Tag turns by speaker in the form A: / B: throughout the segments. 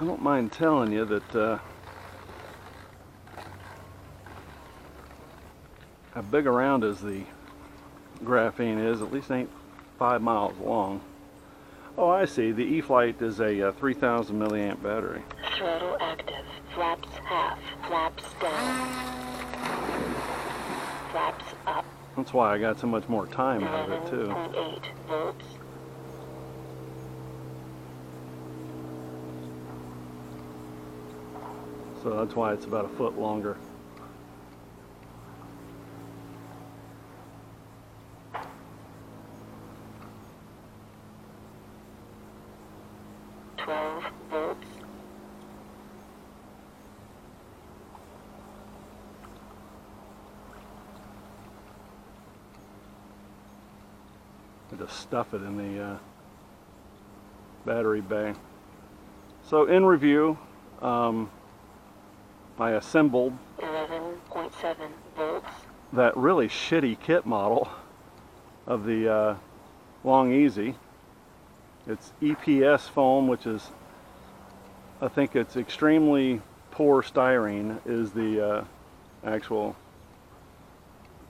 A: I don't mind telling you that how big around as the graphene is, at least it ain't 5 miles long. Oh, I see. The E-Flight is a 3,000 milliamp battery.
B: Throttle active. Flaps half. Flaps down. Flaps up.
A: That's why I got so much more time out of it, too.
B: 11.8 volts.
A: So that's why it's about a foot longer.
B: Volts.
A: I just stuff it in the battery bay. So in review, I assembled
B: 11.7 volts.
A: That really shitty kit model of the Long Easy. It's EPS foam, which is, I think it's extremely poor styrene is the actual,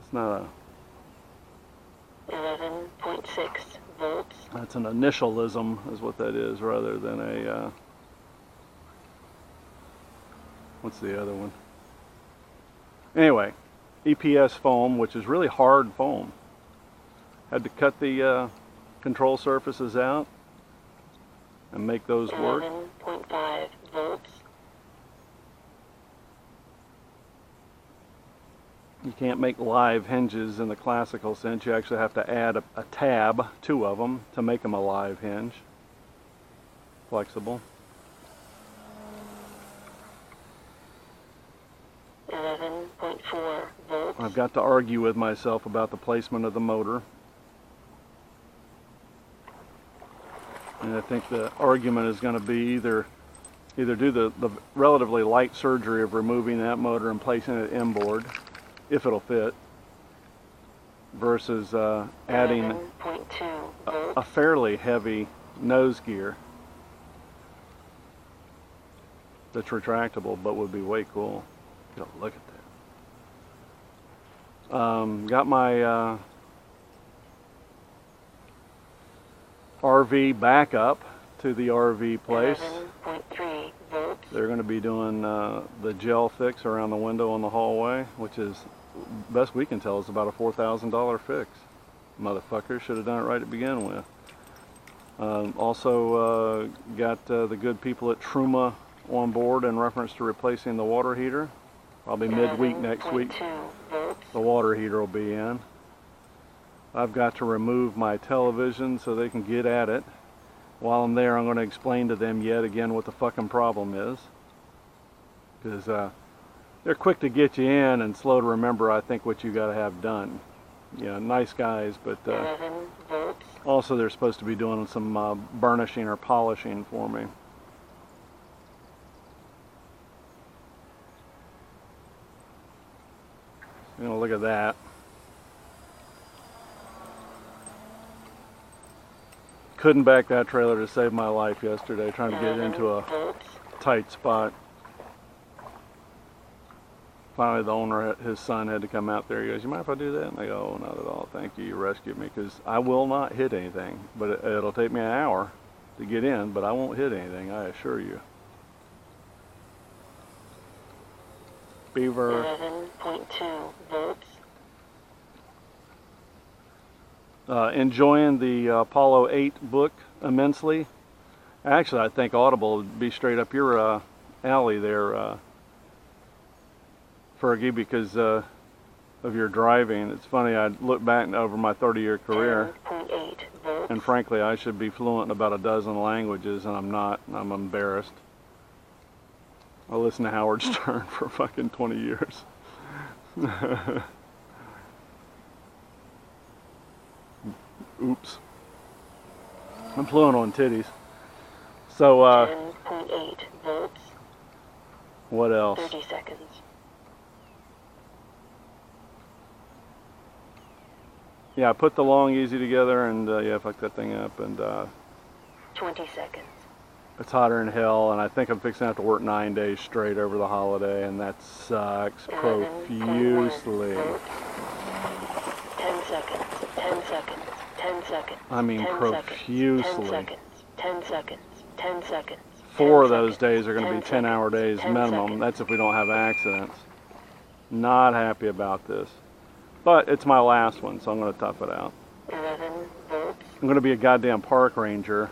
A: it's not a
B: 11.6 volts.
A: That's an initialism is what that is, rather than a what's the other one? Anyway, EPS foam, which is really hard foam. Had to cut the control surfaces out and make those work.
B: 11.5 volts.
A: You can't make live hinges in the classical sense. You actually have to add a tab, 2 of them, to make them a live hinge. Flexible.
B: 11.4 volts.
A: I've got to argue with myself about the placement of the motor. And I think the argument is going to be either do the relatively light surgery of removing that motor and placing it inboard, if it'll fit, versus adding a fairly heavy nose gear that's retractable but would be way cool. You know, look at that. Got my RV back up to the RV place.
B: 11.3 volts.
A: They're going to be doing the gel fix around the window in the hallway, which is, best we can tell, is about a $4,000 fix. Motherfucker should have done it right to begin with. Also got the good people at Truma on board in reference to replacing the water heater. Probably midweek next week the water heater will be in. I've got to remove my television so they can get at it. While I'm there, I'm going to explain to them yet again what the fucking problem is. Because they're quick to get you in and slow to remember, I think, what you got to have done. You know, nice guys, but also they're supposed to be doing some burnishing or polishing for me. You know, look at that. Couldn't back that trailer to save my life yesterday, trying to get it into a tight spot. Finally, the owner, his son, had to come out there. He goes, "You mind if I do that?" And I go, "Oh, not at all. Thank you. You rescued me." Because I will not hit anything. But it'll take me an hour to get in, but I won't hit anything, I assure you. Beaver.
B: 11.2 volts.
A: Enjoying the Apollo 8 book immensely. Actually, I think Audible would be straight up your alley there, Fergie, because of your driving. It's funny, I look back over my 30-year career,
B: 10.8 volts.
A: and frankly, I should be fluent in about a dozen languages, and I'm not, and I'm embarrassed. I listened to Howard Stern for fucking 20 years. Oops. I'm fluent on titties. So,
B: 10.8 volts.
A: what else?
B: 30 seconds.
A: Yeah, I put the Long Easy together and, yeah, fucked that thing up, and,
B: 20 seconds.
A: It's hotter than hell, and I think I'm fixing to have to work 9 days straight over the holiday, and that sucks profusely.
B: 10 seconds, 10 seconds, 10 seconds.
A: I mean
B: 10
A: profusely.
B: seconds, 10 seconds, 10 seconds.
A: 4 of those days are going to be 10-hour days
B: 10
A: minimum.
B: seconds.
A: That's if we don't have accidents. Not happy about this. But it's my last one, so I'm going to tough it out.
B: 11 volts.
A: I'm going to be a goddamn park ranger.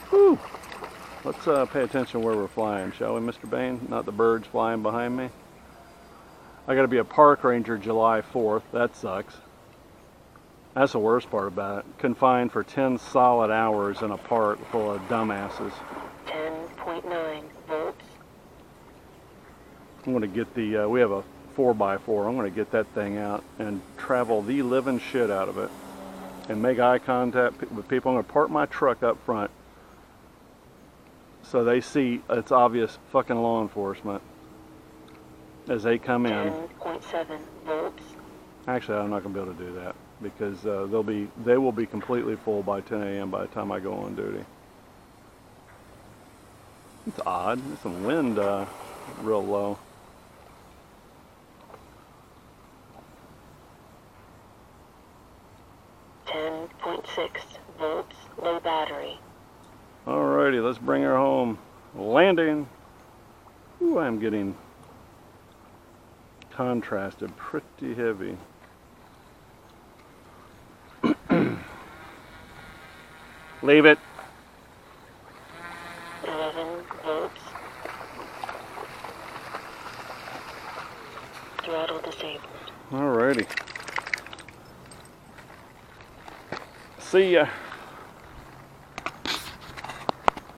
A: Whew. Let's pay attention where we're flying, shall we, Mr. Bain? Not the birds flying behind me. I got to be a park ranger July 4th. That sucks. That's the worst part about it. Confined for 10 solid hours in a park full of dumbasses.
B: 10.9 volts.
A: I'm going to get the, we have a 4x4. I'm going to get that thing out and travel the living shit out of it. And make eye contact with people. I'm going to park my truck up front so they see it's obvious fucking law enforcement as they come in.
B: 10.7 volts.
A: Actually, I'm not going to be able to do that because they will be completely full by 10 a.m. by the time I go on duty. It's odd. There's some wind real low.
B: .6 volts, low battery.
A: Alrighty, let's bring her home. Landing. Ooh, I'm getting contrasted pretty heavy. Leave it.
B: 11 volts. Throttle disabled.
A: Alrighty. See ya.